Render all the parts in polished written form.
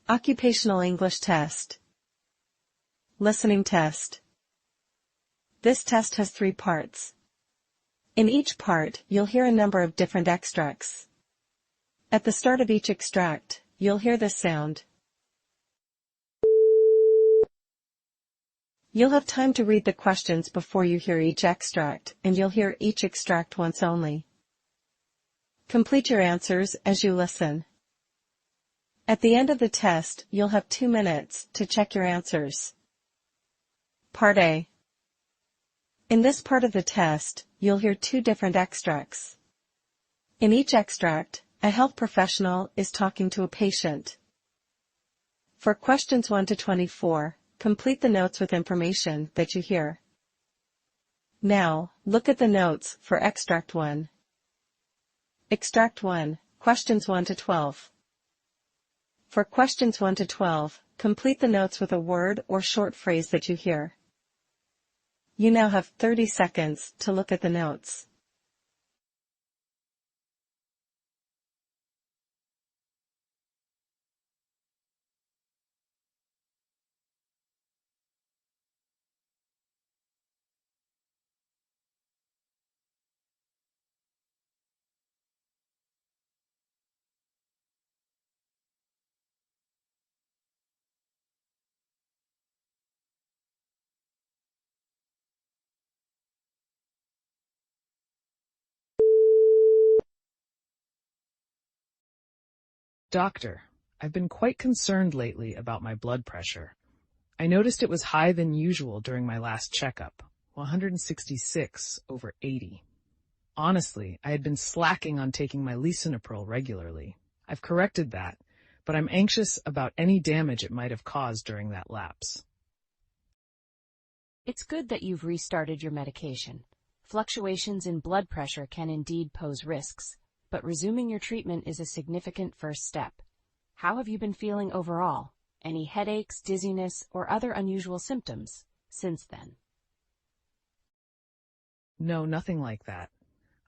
Occupational English Test. Listening Test. This test has 3 parts. In each part, you'll hear a number of different extracts. At the start of each extract, you'll hear this sound. You'll have time to read the questions before you hear each extract, and you'll hear each extract once only. Complete your answers as you listen. At the end of the test, you'll have 2 minutes to check your answers. Part A. In this part of the test, you'll hear 2 different extracts. In each extract, a health professional is talking to a patient. For questions 1 to 24, complete the notes with information that you hear. Now, look at the notes for Extract 1. Extract 1, questions 1 to 12. For questions 1 to 12, complete the notes with a word or short phrase that you hear. You now have 30 seconds to look at the notes. Doctor, I've been quite concerned lately about my blood pressure. I noticed it was higher than usual during my last checkup, 166/80. Honestly, I had been slacking on taking my lisinopril regularly. I've corrected that, but I'm anxious about any damage it might have caused during that lapse. It's good that you've restarted your medication. Fluctuations in blood pressure can indeed pose risks, but resuming your treatment is a significant first step. How have you been feeling overall? Any headaches, dizziness, or other unusual symptoms since then? No, nothing like that.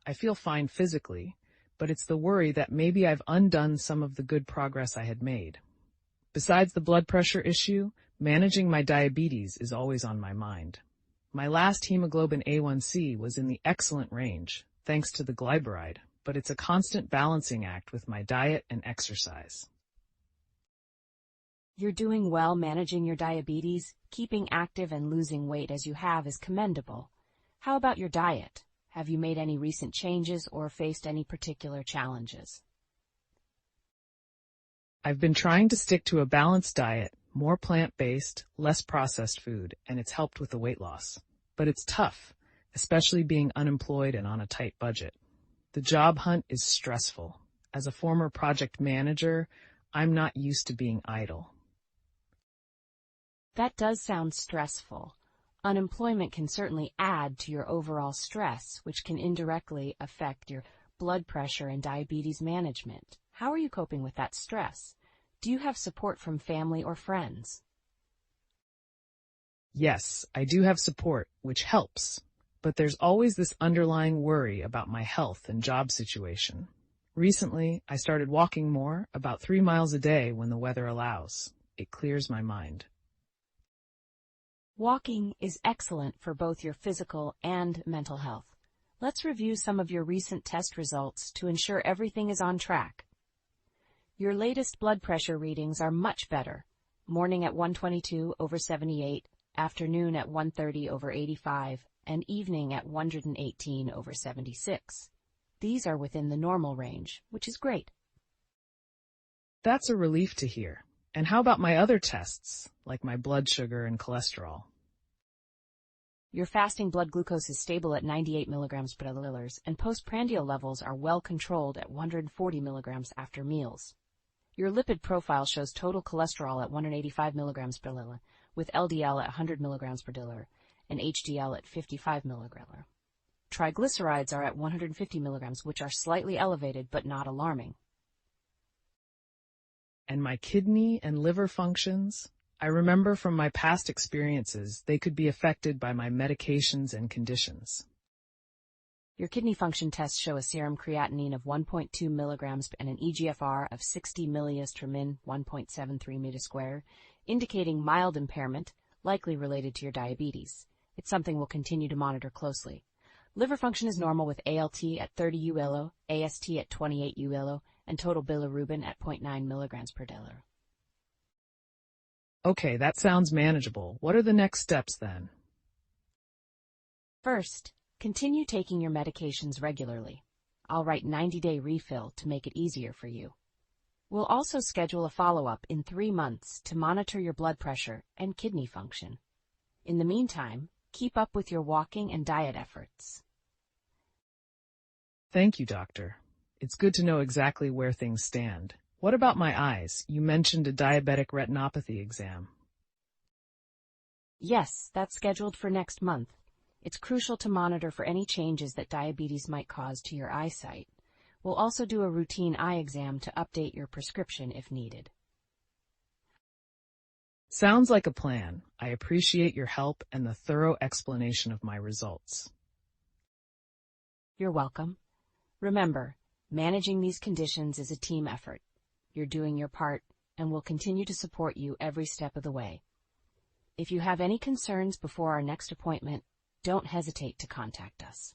I feel fine physically, but it's the worry that maybe I've undone some of the good progress I had made. Besides the blood pressure issue, managing my diabetes is always on my mind. My last hemoglobin A1C was in the excellent range, thanks to the glyburide, but it's a constant balancing act with my diet and exercise. You're doing well managing your diabetes. Keeping active and losing weight as you have is commendable. How about your diet? Have you made any recent changes or faced any particular challenges? I've been trying to stick to a balanced diet, more plant-based, less processed food, and it's helped with the weight loss. But it's tough, especially being unemployed and on a tight budget. The job hunt is stressful. As a former project manager, I'm not used to being idle. That does sound stressful. Unemployment can certainly add to your overall stress, which can indirectly affect your blood pressure and diabetes management. How are you coping with that stress? Do you have support from family or friends? Yes, I do have support, which helps. But there's always this underlying worry about my health and job situation. Recently, I started walking more, about 3 miles a day when the weather allows. It clears my mind. Walking is excellent for both your physical and mental health. Let's review some of your recent test results to ensure everything is on track. Your latest blood pressure readings are much better. Morning at 122/78, afternoon at 130/85, and evening at 118/76. These are within the normal range, which is great. That's a relief to hear. And how about my other tests, like my blood sugar and cholesterol? Your fasting blood glucose is stable at 98 milligrams per deciliter, and postprandial levels are well controlled at 140 milligrams after meals. Your lipid profile shows total cholesterol at 185 milligrams per deciliter, with LDL at 100 milligrams per deciliter, and HDL at 55 milligrams. Triglycerides are at 150 milligrams, which are slightly elevated but not alarming. And my kidney and liver functions? I remember from my past experiences they could be affected by my medications and conditions. Your kidney function tests show a serum creatinine of 1.2 milligrams and an eGFR of 60 milliliters per min, 1.73 meters square, indicating mild impairment, likely related to your diabetes. It's something we'll continue to monitor closely. Liver function is normal with ALT at 30 ULO, AST at 28 ULO, and total bilirubin at 0.9 milligrams per deciliter. Okay, that sounds manageable. What are the next steps then? First, continue taking your medications regularly. I'll write 90-day refill to make it easier for you. We'll also schedule a follow-up in 3 months to monitor your blood pressure and kidney function. In the meantime, keep up with your walking and diet efforts. Thank you, doctor. It's good to know exactly where things stand. What about my eyes? You mentioned a diabetic retinopathy exam. Yes, that's scheduled for next month. It's crucial to monitor for any changes that diabetes might cause to your eyesight. We'll also do a routine eye exam to update your prescription if needed. Sounds like a plan. I appreciate your help and the thorough explanation of my results. You're welcome. Remember, managing these conditions is a team effort. You're doing your part, and we'll continue to support you every step of the way. If you have any concerns before our next appointment, don't hesitate to contact us.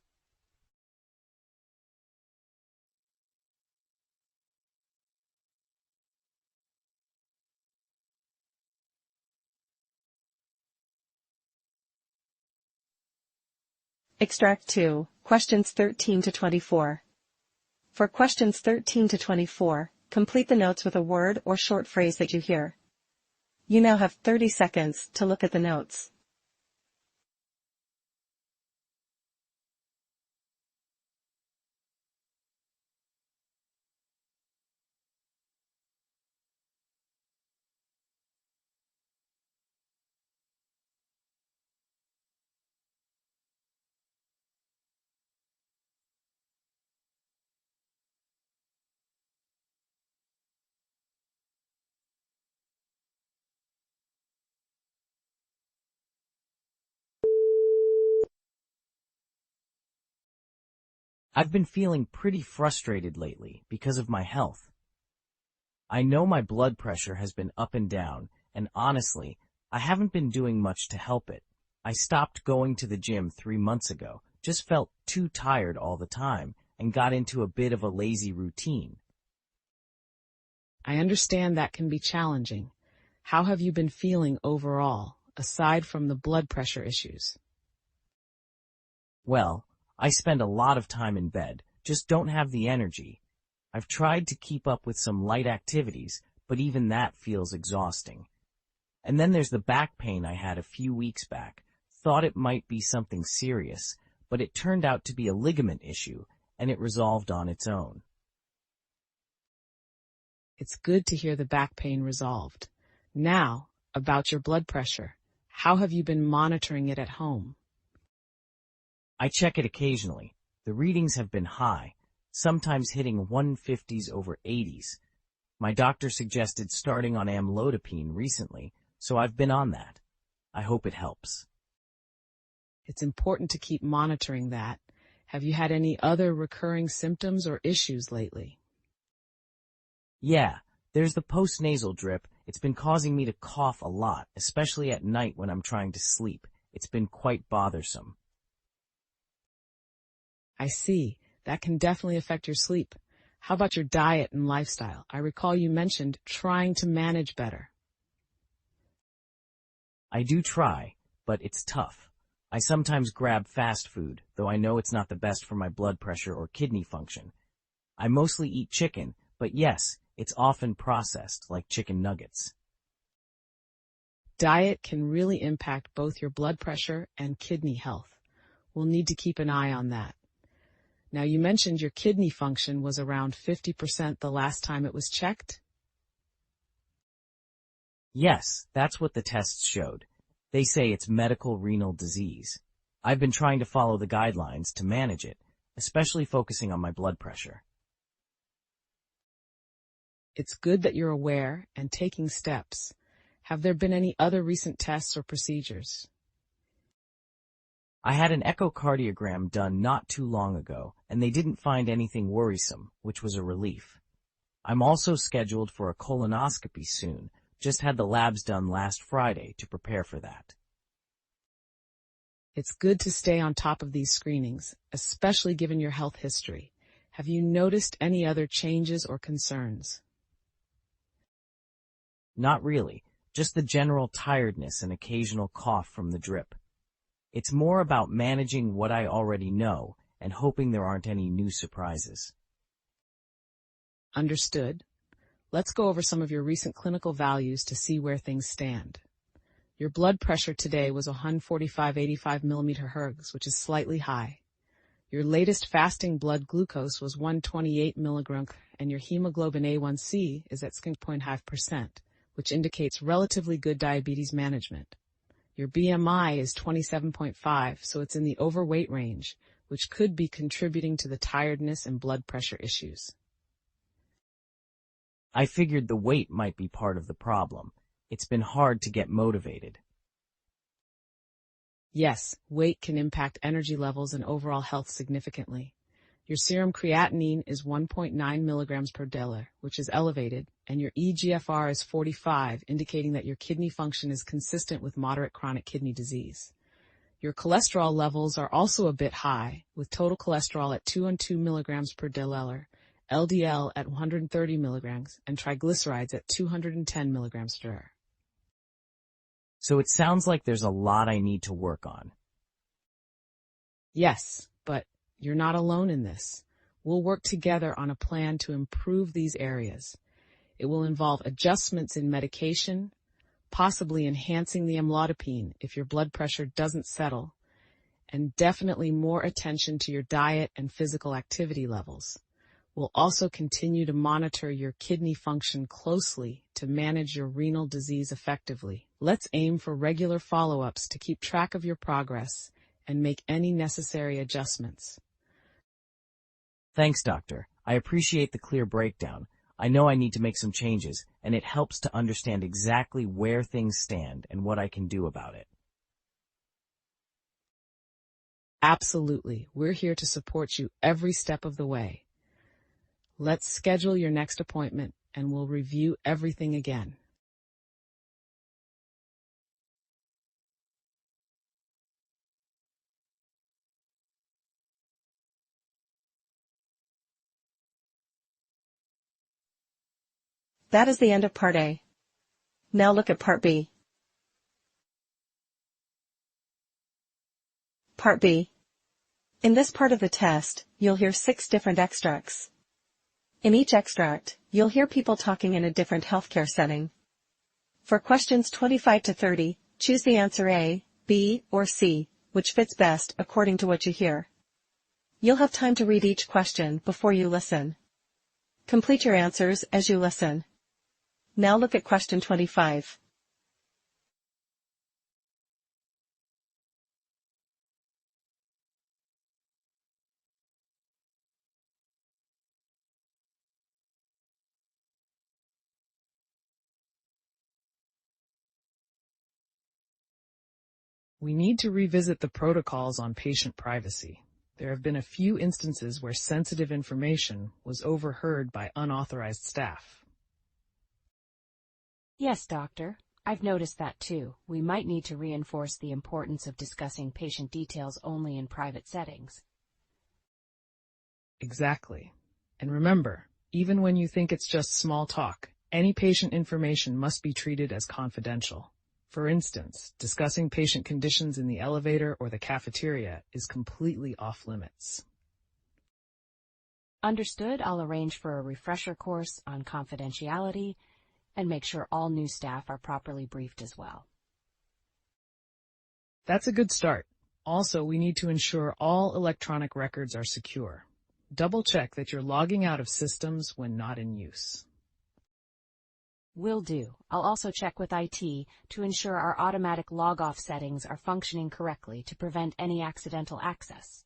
Extract 2, questions 13 to 24. For questions 13 to 24, complete the notes with a word or short phrase that you hear. You now have 30 seconds to look at the notes. I've been feeling pretty frustrated lately because of my health. I know my blood pressure has been up and down, and honestly, I haven't been doing much to help it. I stopped going to the gym 3 months ago, just felt too tired all the time, and got into a bit of a lazy routine. I understand that can be challenging. How have you been feeling overall, aside from the blood pressure issues? Well, I spend a lot of time in bed, just don't have the energy. I've tried to keep up with some light activities, but even that feels exhausting. And then there's the back pain I had a few weeks back. Thought it might be something serious, but it turned out to be a ligament issue, and it resolved on its own. It's good to hear the back pain resolved. Now, about your blood pressure. How have you been monitoring it at home? I check it occasionally. The readings have been high, sometimes hitting 150s over 80s. My doctor suggested starting on amlodipine recently, so I've been on that. I hope it helps. It's important to keep monitoring that. Have you had any other recurring symptoms or issues lately? Yeah, there's the postnasal drip. It's been causing me to cough a lot, especially at night when I'm trying to sleep. It's been quite bothersome. I see. That can definitely affect your sleep. How about your diet and lifestyle? I recall you mentioned trying to manage better. I do try, but it's tough. I sometimes grab fast food, though I know it's not the best for my blood pressure or kidney function. I mostly eat chicken, but yes, it's often processed, like chicken nuggets. Diet can really impact both your blood pressure and kidney health. We'll need to keep an eye on that. Now, you mentioned your kidney function was around 50% the last time it was checked? Yes, that's what the tests showed. They say it's medical renal disease. I've been trying to follow the guidelines to manage it, especially focusing on my blood pressure. It's good that you're aware and taking steps. Have there been any other recent tests or procedures? I had an echocardiogram done not too long ago, and they didn't find anything worrisome, which was a relief. I'm also scheduled for a colonoscopy soon, just had the labs done last Friday to prepare for that. It's good to stay on top of these screenings, especially given your health history. Have you noticed any other changes or concerns? Not really, just the general tiredness and occasional cough from the drip. It's more about managing what I already know and hoping there aren't any new surprises. Understood. Let's go over some of your recent clinical values to see where things stand. Your blood pressure today was 145/85 mm/Hg, which is slightly high. Your latest fasting blood glucose was 128 mg, and your hemoglobin A1C is at 6.5%, which indicates relatively good diabetes management. Your BMI is 27.5, so it's in the overweight range, which could be contributing to the tiredness and blood pressure issues. I figured the weight might be part of the problem. It's been hard to get motivated. Yes, weight can impact energy levels and overall health significantly. Your serum creatinine is 1.9 mg/dL, which is elevated, and your eGFR is 45, indicating that your kidney function is consistent with moderate chronic kidney disease. Your cholesterol levels are also a bit high, with total cholesterol at 202 mg/dL, LDL at 130 mg, and triglycerides at 210 mg/dL. So it sounds like there's a lot I need to work on. Yes, but you're not alone in this. We'll work together on a plan to improve these areas. It will involve adjustments in medication, possibly enhancing the amlodipine if your blood pressure doesn't settle, and definitely more attention to your diet and physical activity levels. We'll also continue to monitor your kidney function closely to manage your renal disease effectively. Let's aim for regular follow-ups to keep track of your progress and make any necessary adjustments. Thanks, doctor. I appreciate the clear breakdown. I know I need to make some changes, and it helps to understand exactly where things stand and what I can do about it. Absolutely. We're here to support you every step of the way. Let's schedule your next appointment, and we'll review everything again. That is the end of Part A. Now look at Part B. Part B. In this part of the test, you'll hear 6 different extracts. In each extract, you'll hear people talking in a different healthcare setting. For questions 25 to 30, choose the answer A, B, or C, which fits best according to what you hear. You'll have time to read each question before you listen. Complete your answers as you listen. Now look at question 25. We need to revisit the protocols on patient privacy. There have been a few instances where sensitive information was overheard by unauthorized staff. Yes, doctor. I've noticed that too. We might need to reinforce the importance of discussing patient details only in private settings. Exactly. And remember, even when you think it's just small talk, any patient information must be treated as confidential. For instance, discussing patient conditions in the elevator or the cafeteria is completely off limits. Understood. I'll arrange for a refresher course on confidentiality and make sure all new staff are properly briefed as well. That's a good start. Also, we need to ensure all electronic records are secure. Double check that you're logging out of systems when not in use. Will do. I'll also check with IT to ensure our automatic log-off settings are functioning correctly to prevent any accidental access.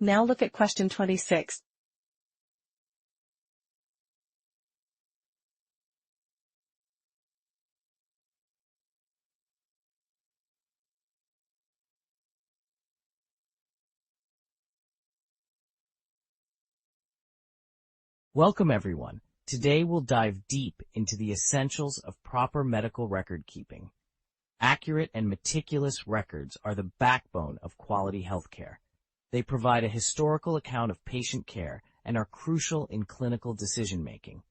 Now look at question 26. Welcome everyone. Today we'll dive deep into the essentials of proper medical record keeping. Accurate and meticulous records are the backbone of quality healthcare. They provide a historical account of patient care and are crucial in clinical decision-making.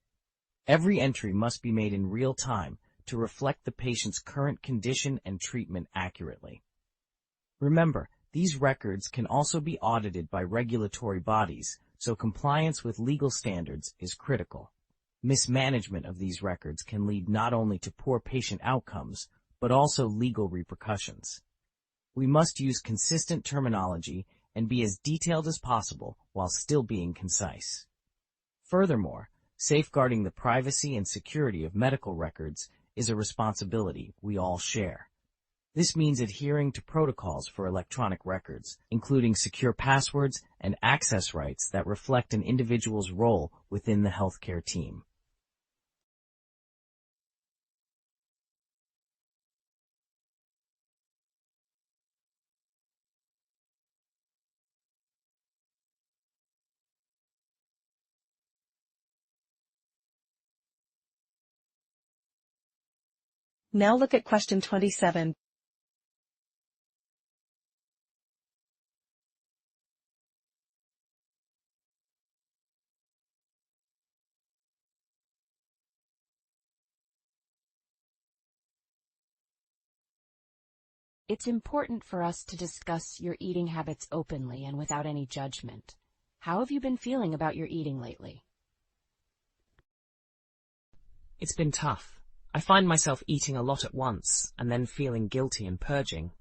Every entry must be made in real time to reflect the patient's current condition and treatment accurately. Remember, these records can also be audited by regulatory bodies, so compliance with legal standards is critical. Mismanagement of these records can lead not only to poor patient outcomes, but also legal repercussions. We must use consistent terminology and be as detailed as possible while still being concise. Furthermore, safeguarding the privacy and security of medical records is a responsibility we all share. This means adhering to protocols for electronic records, including secure passwords and access rights that reflect an individual's role within the healthcare team. Now look at question 27. It's important for us to discuss your eating habits openly and without any judgment. How have you been feeling about your eating lately? It's been tough. I find myself eating a lot at once and then feeling guilty and purging.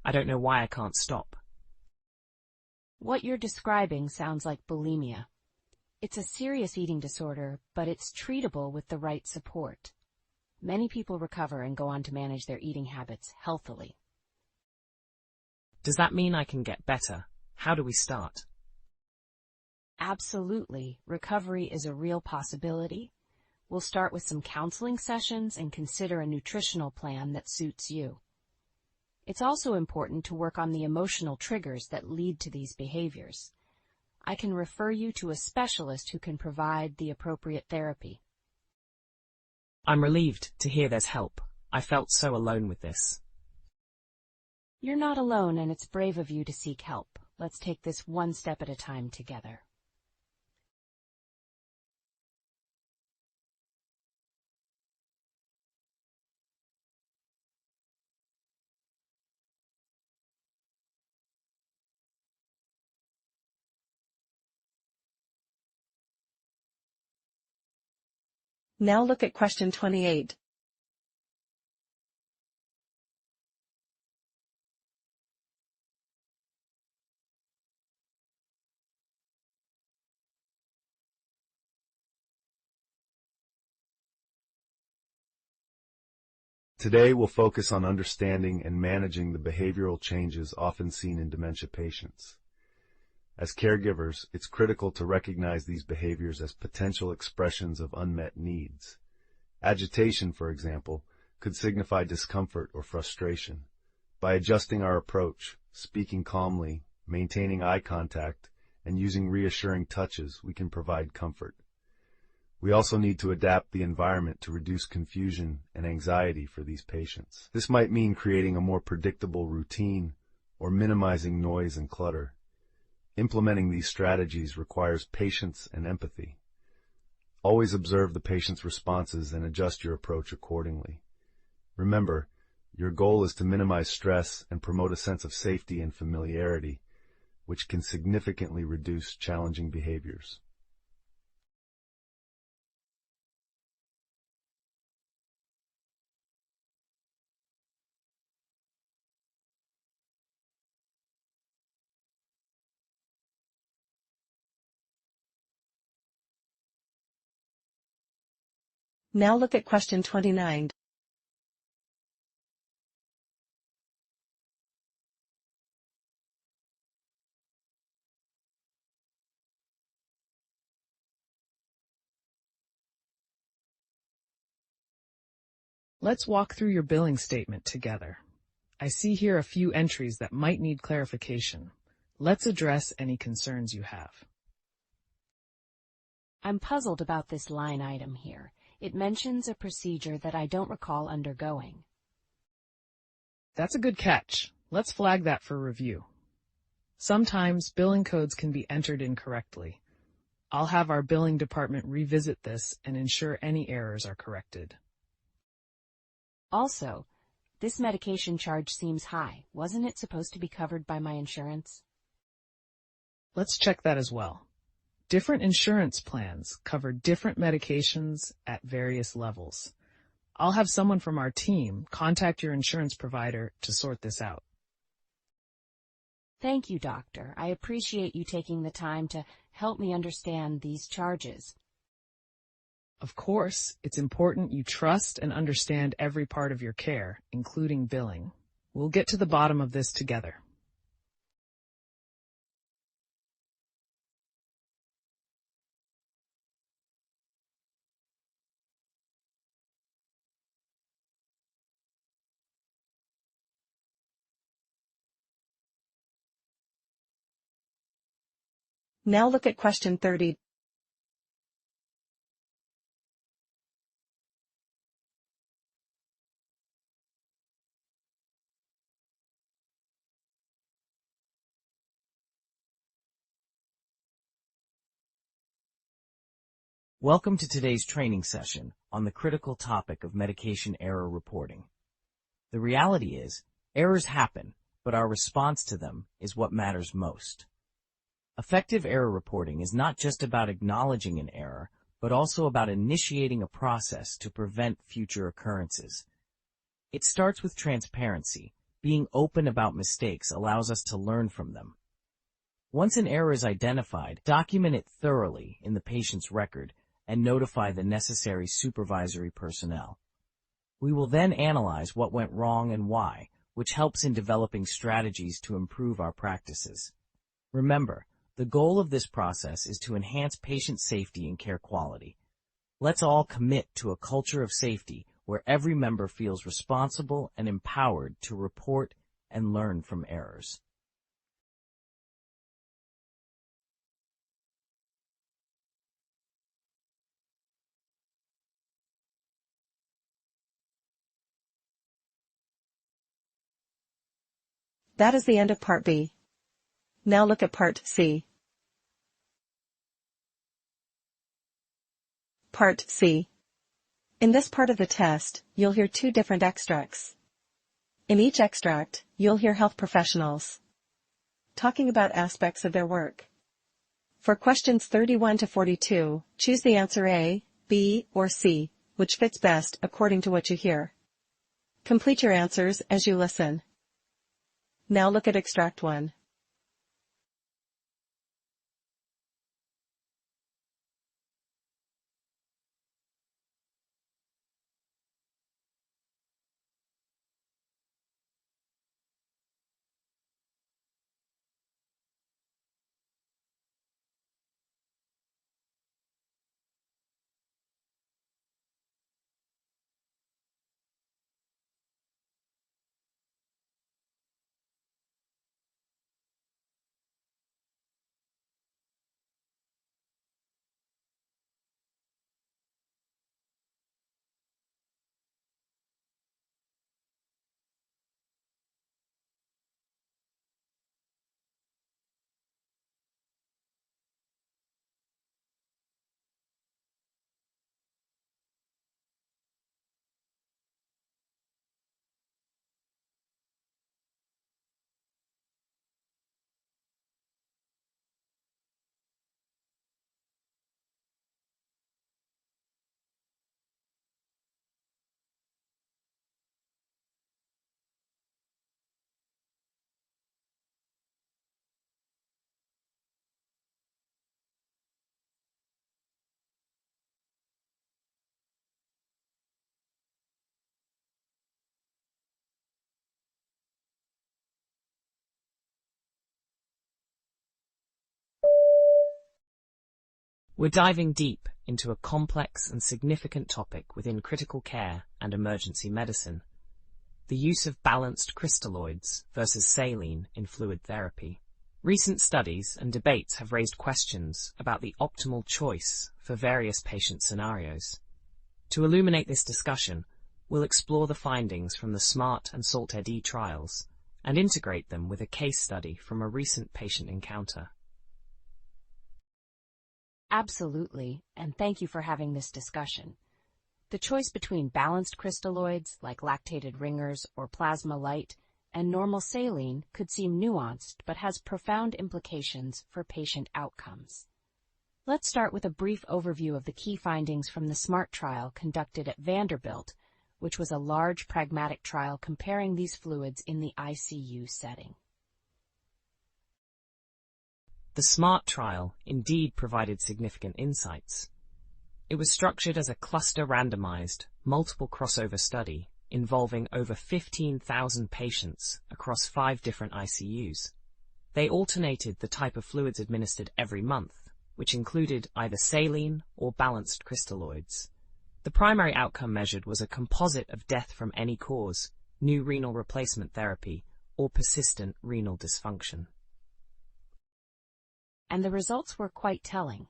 I don't know why I can't stop. What you're describing sounds like bulimia. It's a serious eating disorder, but it's treatable with the right support. Many people recover and go on to manage their eating habits healthily. Does that mean I can get better? How do we start? Absolutely. Recovery is a real possibility. We'll start with some counseling sessions and consider a nutritional plan that suits you. It's also important to work on the emotional triggers that lead to these behaviors. I can refer you to a specialist who can provide the appropriate therapy. I'm relieved to hear there's help. I felt so alone with this. You're not alone, and it's brave of you to seek help. Let's take this one step at a time together. Now look at question 28. Today, we'll focus on understanding and managing the behavioral changes often seen in dementia patients. As caregivers, it's critical to recognize these behaviors as potential expressions of unmet needs. Agitation, for example, could signify discomfort or frustration. By adjusting our approach, speaking calmly, maintaining eye contact, and using reassuring touches, we can provide comfort. We also need to adapt the environment to reduce confusion and anxiety for these patients. This might mean creating a more predictable routine or minimizing noise and clutter. Implementing these strategies requires patience and empathy. Always observe the patient's responses and adjust your approach accordingly. Remember, your goal is to minimize stress and promote a sense of safety and familiarity, which can significantly reduce challenging behaviors. Now look at question 29. Let's walk through your billing statement together. I see here a few entries that might need clarification. Let's address any concerns you have. I'm puzzled about this line item here. It mentions a procedure that I don't recall undergoing. That's a good catch. Let's flag that for review. Sometimes billing codes can be entered incorrectly. I'll have our billing department revisit this and ensure any errors are corrected. Also, this medication charge seems high. Wasn't it supposed to be covered by my insurance? Let's check that as well. Different insurance plans cover different medications at various levels. I'll have someone from our team contact your insurance provider to sort this out. Thank you, doctor. I appreciate you taking the time to help me understand these charges. Of course, it's important you trust and understand every part of your care, including billing. We'll get to the bottom of this together. Now look at question 30. Welcome to today's training session on the critical topic of medication error reporting. The reality is, errors happen, but our response to them is what matters most. Effective error reporting is not just about acknowledging an error, but also about initiating a process to prevent future occurrences. It starts with transparency. Being open about mistakes allows us to learn from them. Once an error is identified, document it thoroughly in the patient's record and notify the necessary supervisory personnel. We will then analyze what went wrong and why, which helps in developing strategies to improve our practices. Remember, the goal of this process is to enhance patient safety and care quality. Let's all commit to a culture of safety where every member feels responsible and empowered to report and learn from errors. That is the end of Part B. Now look at Part C. Part C. In this part of the test, you'll hear two different extracts. In each extract, you'll hear health professionals talking about aspects of their work. For questions 31 to 42, choose the answer A, B, or C, which fits best according to what you hear. Complete your answers as you listen. Now look at Extract 1. We're diving deep into a complex and significant topic within critical care and emergency medicine: the use of balanced crystalloids versus saline in fluid therapy. Recent studies and debates have raised questions about the optimal choice for various patient scenarios. To illuminate this discussion, we'll explore the findings from the SMART and SALT-ED trials and integrate them with a case study from a recent patient encounter. Absolutely, and thank you for having this discussion. The choice between balanced crystalloids, like lactated ringers or plasma light, and normal saline could seem nuanced but has profound implications for patient outcomes. Let's start with a brief overview of the key findings from the SMART trial conducted at Vanderbilt, which was a large pragmatic trial comparing these fluids in the ICU setting. The SMART trial indeed provided significant insights. It was structured as a cluster randomized, multiple crossover study involving over 15,000 patients across 5 different ICUs. They alternated the type of fluids administered every month, which included either saline or balanced crystalloids. The primary outcome measured was a composite of death from any cause, new renal replacement therapy, or persistent renal dysfunction. And the results were quite telling.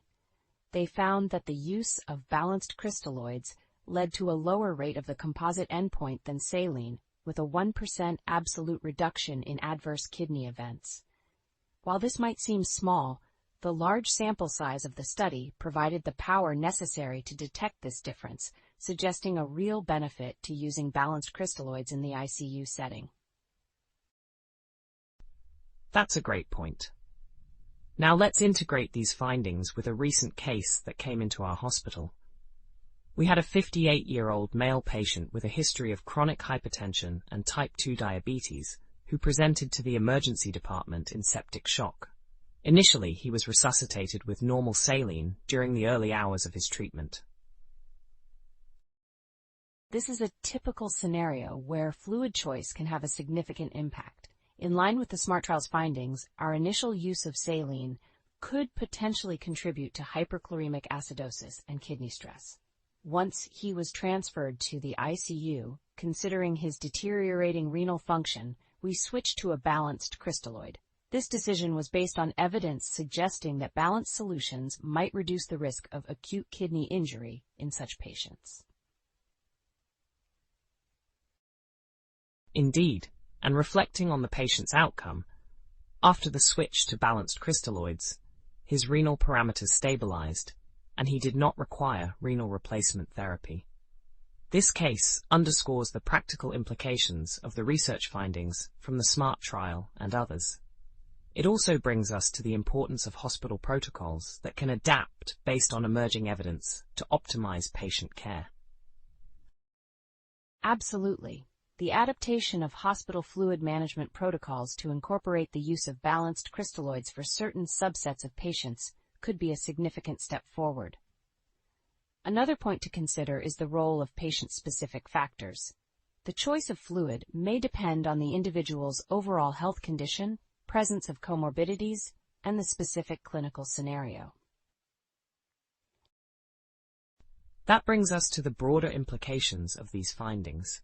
They found that the use of balanced crystalloids led to a lower rate of the composite endpoint than saline, with a 1% absolute reduction in adverse kidney events. While this might seem small, the large sample size of the study provided the power necessary to detect this difference, suggesting a real benefit to using balanced crystalloids in the ICU setting. That's a great point. Now let's integrate these findings with a recent case that came into our hospital. We had a 58-year-old male patient with a history of chronic hypertension and type 2 diabetes who presented to the emergency department in septic shock. Initially, he was resuscitated with normal saline during the early hours of his treatment. This is a typical scenario where fluid choice can have a significant impact. In line with the SMART trial's findings, our initial use of saline could potentially contribute to hyperchloremic acidosis and kidney stress. Once he was transferred to the ICU, considering his deteriorating renal function, we switched to a balanced crystalloid. This decision was based on evidence suggesting that balanced solutions might reduce the risk of acute kidney injury in such patients. Indeed, and reflecting on the patient's outcome, after the switch to balanced crystalloids, his renal parameters stabilized, and he did not require renal replacement therapy. This case underscores the practical implications of the research findings from the SMART trial and others. It also brings us to the importance of hospital protocols that can adapt based on emerging evidence to optimize patient care. Absolutely. The adaptation of hospital fluid management protocols to incorporate the use of balanced crystalloids for certain subsets of patients could be a significant step forward. Another point to consider is the role of patient-specific factors. The choice of fluid may depend on the individual's overall health condition, presence of comorbidities, and the specific clinical scenario. That brings us to the broader implications of these findings.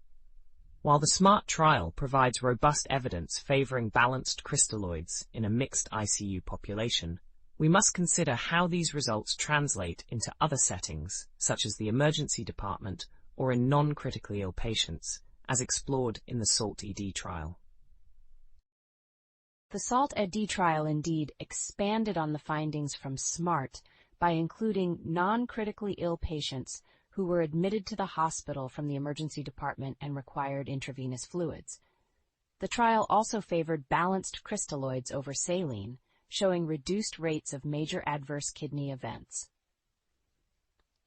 While the SMART trial provides robust evidence favoring balanced crystalloids in a mixed ICU population, we must consider how these results translate into other settings, such as the emergency department or in non-critically ill patients, as explored in the SALT-ED trial. The SALT-ED trial indeed expanded on the findings from SMART by including non-critically ill patients who were admitted to the hospital from the emergency department and required intravenous fluids. The trial also favored balanced crystalloids over saline, showing reduced rates of major adverse kidney events.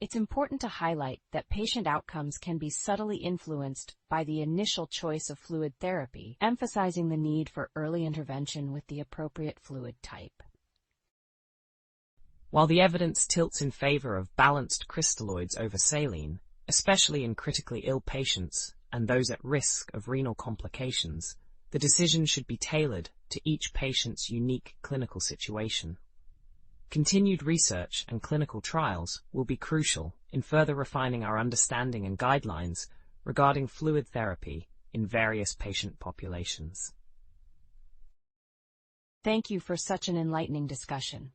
It's important to highlight that patient outcomes can be subtly influenced by the initial choice of fluid therapy, emphasizing the need for early intervention with the appropriate fluid type. While the evidence tilts in favor of balanced crystalloids over saline, especially in critically ill patients and those at risk of renal complications, the decision should be tailored to each patient's unique clinical situation. Continued research and clinical trials will be crucial in further refining our understanding and guidelines regarding fluid therapy in various patient populations. Thank you for such an enlightening discussion.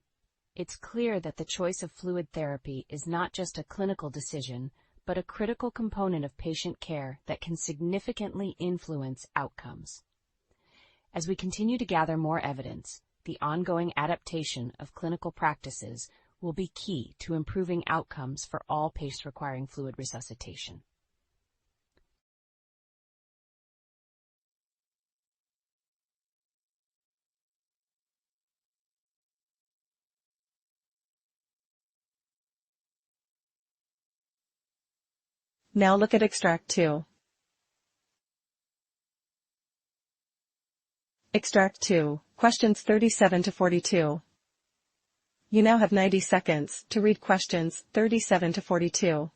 It's clear that the choice of fluid therapy is not just a clinical decision, but a critical component of patient care that can significantly influence outcomes. As we continue to gather more evidence, the ongoing adaptation of clinical practices will be key to improving outcomes for all patients requiring fluid resuscitation. Now look at Extract 2. Extract 2, questions 37 to 42. You now have 90 seconds to read questions 37 to 42.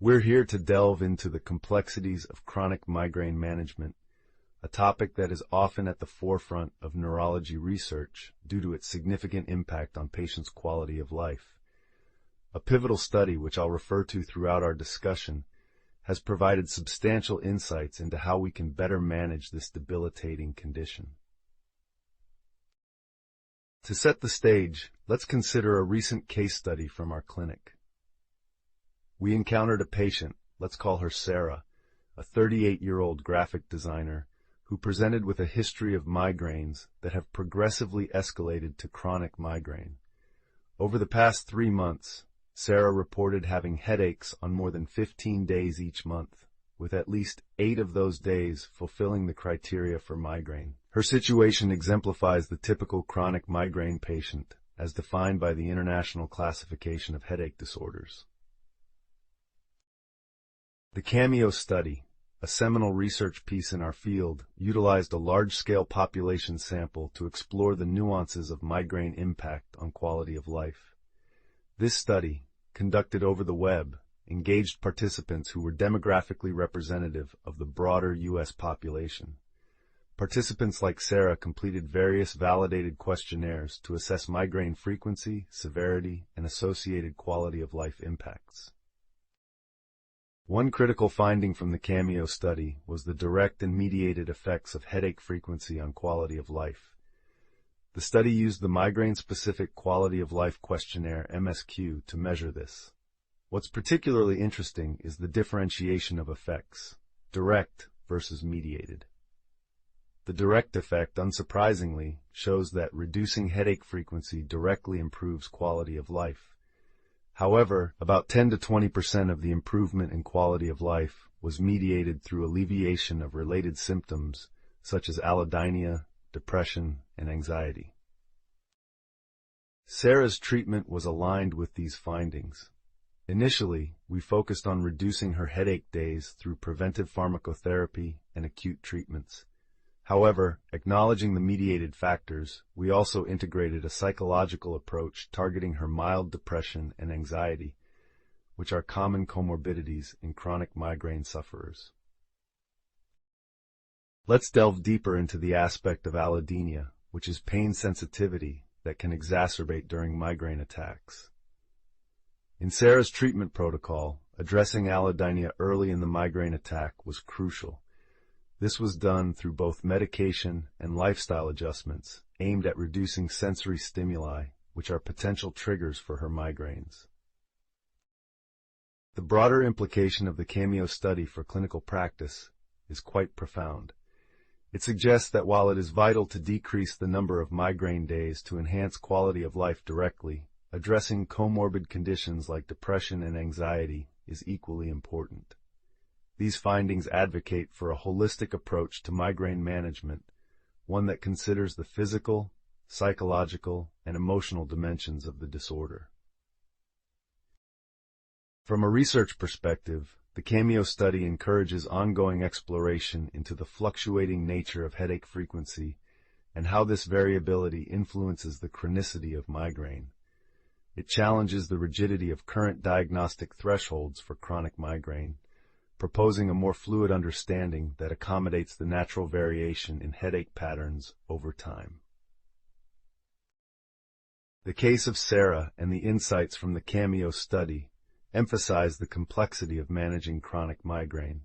We're here to delve into the complexities of chronic migraine management, a topic that is often at the forefront of neurology research due to its significant impact on patients' quality of life. A pivotal study, which I'll refer to throughout our discussion, has provided substantial insights into how we can better manage this debilitating condition. To set the stage, let's consider a recent case study from our clinic. We encountered a patient, let's call her Sarah, a 38-year-old graphic designer who presented with a history of migraines that have progressively escalated to chronic migraine. Over the past 3 months, Sarah reported having headaches on more than 15 days each month, with at least 8 of those days fulfilling the criteria for migraine. Her situation exemplifies the typical chronic migraine patient, as defined by the International Classification of Headache Disorders. The CAMEO study, a seminal research piece in our field, utilized a large-scale population sample to explore the nuances of migraine impact on quality of life. This study, conducted over the web, engaged participants who were demographically representative of the broader U.S. population. Participants like Sarah completed various validated questionnaires to assess migraine frequency, severity, and associated quality of life impacts. One critical finding from the CAMEO study was the direct and mediated effects of headache frequency on quality of life. The study used the Migraine-Specific Quality of Life Questionnaire, MSQ, to measure this. What's particularly interesting is the differentiation of effects, direct versus mediated. The direct effect, unsurprisingly, shows that reducing headache frequency directly improves quality of life. However, about 10 to 20% of the improvement in quality of life was mediated through alleviation of related symptoms such as allodynia, depression, and anxiety. Sarah's treatment was aligned with these findings. Initially, we focused on reducing her headache days through preventive pharmacotherapy and acute treatments. However, acknowledging the mediated factors, we also integrated a psychological approach targeting her mild depression and anxiety, which are common comorbidities in chronic migraine sufferers. Let's delve deeper into the aspect of allodynia, which is pain sensitivity that can exacerbate during migraine attacks. In Sarah's treatment protocol, addressing allodynia early in the migraine attack was crucial. This was done through both medication and lifestyle adjustments aimed at reducing sensory stimuli, which are potential triggers for her migraines. The broader implication of the CAMEO study for clinical practice is quite profound. It suggests that while it is vital to decrease the number of migraine days to enhance quality of life directly, addressing comorbid conditions like depression and anxiety is equally important. These findings advocate for a holistic approach to migraine management, one that considers the physical, psychological, and emotional dimensions of the disorder. From a research perspective, the CAMEO study encourages ongoing exploration into the fluctuating nature of headache frequency and how this variability influences the chronicity of migraine. It challenges the rigidity of current diagnostic thresholds for chronic migraine, proposing a more fluid understanding that accommodates the natural variation in headache patterns over time. The case of Sarah and the insights from the CAMEO study emphasize the complexity of managing chronic migraine.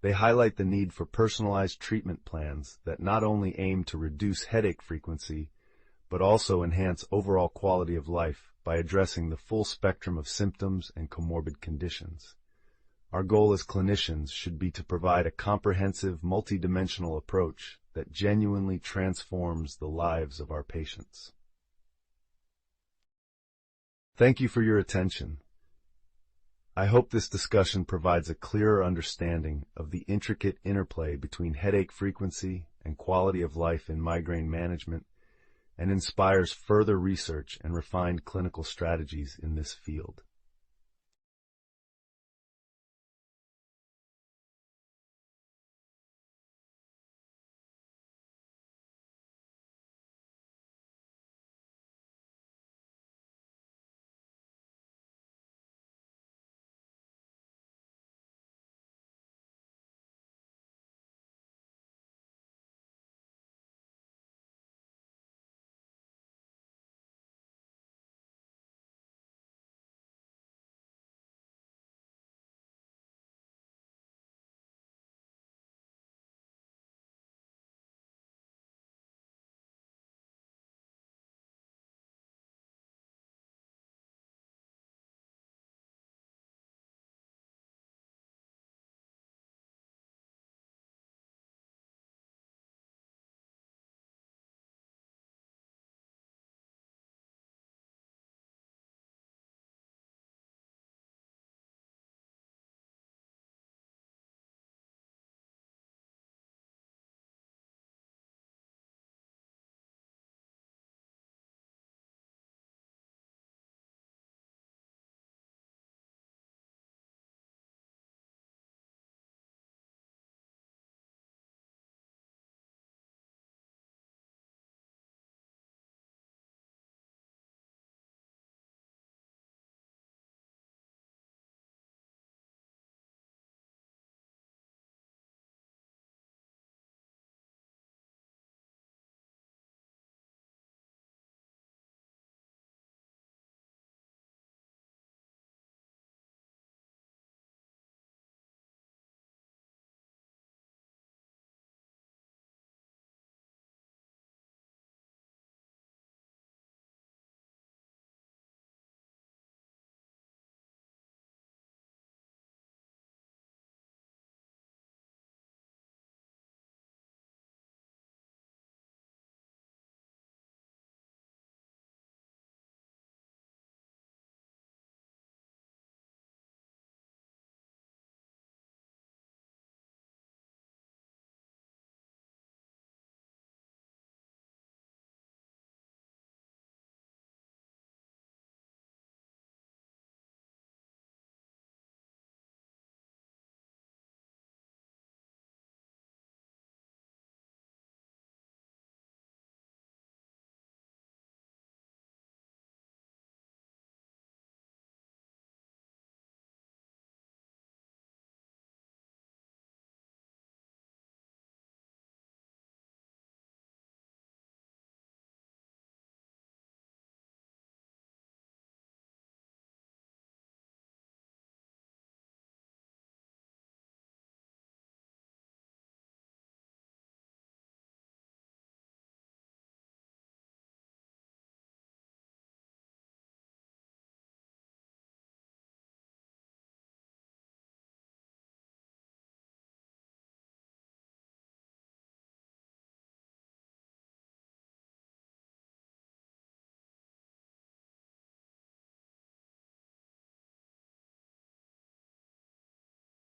They highlight the need for personalized treatment plans that not only aim to reduce headache frequency, but also enhance overall quality of life by addressing the full spectrum of symptoms and comorbid conditions. Our goal as clinicians should be to provide a comprehensive, multidimensional approach that genuinely transforms the lives of our patients. Thank you for your attention. I hope this discussion provides a clearer understanding of the intricate interplay between headache frequency and quality of life in migraine management and inspires further research and refined clinical strategies in this field.